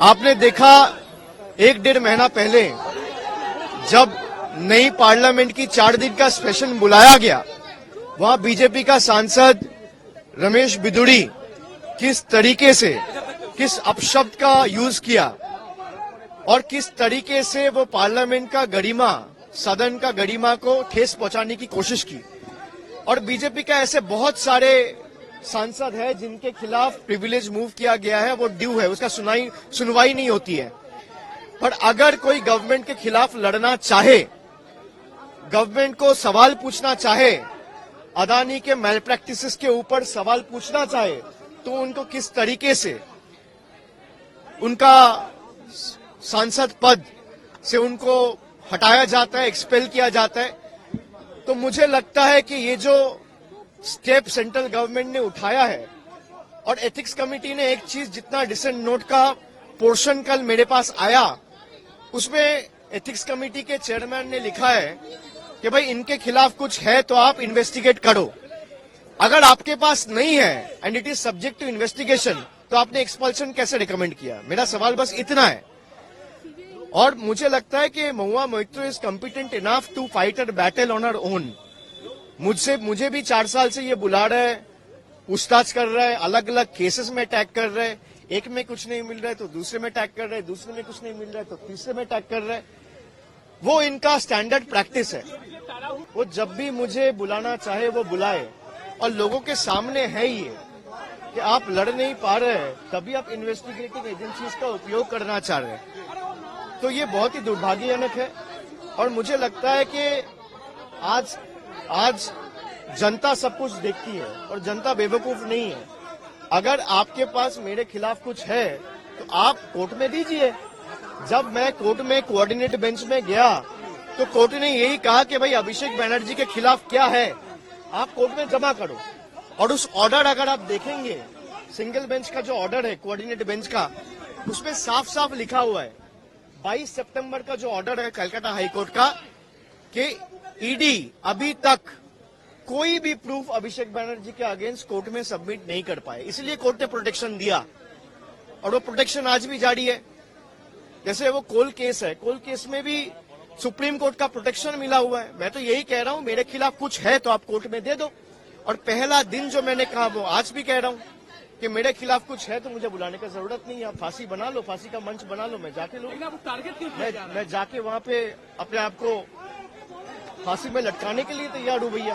आपने देखा 1-1.5 महीना पहले जब नई पार्लियामेंट की 4 दिन का सेशन बुलाया गया, वहां बीजेपी का सांसद रमेश बिदुड़ी किस तरीके से किस अपशब्द का यूज किया और किस तरीके से वो पार्लियामेंट का गरिमा, सदन का गरिमा को ठेस पहुंचाने की कोशिश की। और बीजेपी का ऐसे बहुत सारे सांसद है जिनके खिलाफ प्रिविलेज मूव किया गया है, वो ड्यू है, उसका सुनवाई नहीं होती है। पर अगर कोई गवर्नमेंट के खिलाफ लड़ना चाहे, गवर्नमेंट को सवाल पूछना चाहे, अदानी के मैल प्रैक्टिसेस के ऊपर सवाल पूछना चाहे, तो उनको किस तरीके से उनका सांसद पद से उनको हटाया जाता है, एक्सपेल किया जाता है। तो मुझे लगता है कि ये जो स्टेप सेंट्रल गवर्नमेंट ने उठाया है, और एथिक्स कमेटी ने एक चीज, जितना डिसेंट नोट का पोर्शन कल मेरे पास आया, उसमें एथिक्स कमेटी के चेयरमैन ने लिखा है कि भाई इनके खिलाफ कुछ है तो आप इन्वेस्टिगेट करो। अगर आपके पास नहीं है and it is subject to investigation, तो आपने एक्सपल्शन कैसे रिकमेंड किया? मेरा सवाल बस इतना है। और मुझे लगता है कि Mahua Moitra is competent enough to fight a battle on her own. मुझे भी 4 साल से ये बुला रहा है, पूछताछ कर रहा है, अलग अलग केसेस में अटैक कर रहे हैं। एक में कुछ नहीं मिल रहा है तो दूसरे में अटैक कर रहे हैं, दूसरे में कुछ नहीं मिल रहा है तो तीसरे में अटैक कर रहे हैं। वो इनका स्टैंडर्ड प्रैक्टिस है। वो जब भी मुझे बुलाना चाहे वो बुलाए, और लोगों के सामने है ये कि आप लड़ नहीं पा रहे हैं, तभी आप इन्वेस्टिगेटिंग एजेंसीज का उपयोग करना चाह रहे हैं। तो ये बहुत ही दुर्भाग्यजनक है। और मुझे लगता है कि आज जनता सब कुछ देखती है और जनता बेवकूफ नहीं है। अगर आपके पास मेरे खिलाफ कुछ है तो आप कोर्ट में दीजिए। जब मैं कोर्ट में कोऑर्डिनेट बेंच में गया तो कोर्ट ने यही कहा कि भाई अभिषेक बनर्जी के खिलाफ क्या है, आप कोर्ट में जमा करो। और उस ऑर्डर अगर आप देखेंगे, सिंगल बेंच का जो ऑर्डर है कोऑर्डिनेट बेंच का, उसमें साफ साफ लिखा हुआ है 22 सितंबर का जो ऑर्डर है कलकत्ता हाईकोर्ट का, कि ईडी अभी तक कोई भी प्रूफ अभिषेक बनर्जी के अगेंस्ट कोर्ट में सबमिट नहीं कर पाए, इसलिए कोर्ट ने प्रोटेक्शन दिया। और वो प्रोटेक्शन आज भी जारी है। जैसे वो कोल केस है, कोल केस में भी सुप्रीम कोर्ट का प्रोटेक्शन मिला हुआ है। मैं तो यही कह रहा हूं, मेरे खिलाफ कुछ है तो आप कोर्ट में दे दो। और पहला दिन जो मैंने कहा वो आज भी कह रहा हूं कि मेरे खिलाफ कुछ है तो मुझे बुलाने की जरूरत नहीं है। आप फांसी बना लो, फांसी का मंच बना लो, मैं जाके लूं। मैं जाके वहां पे अपने आप को फांसी में लटकाने के लिए तैयार हूं भैया।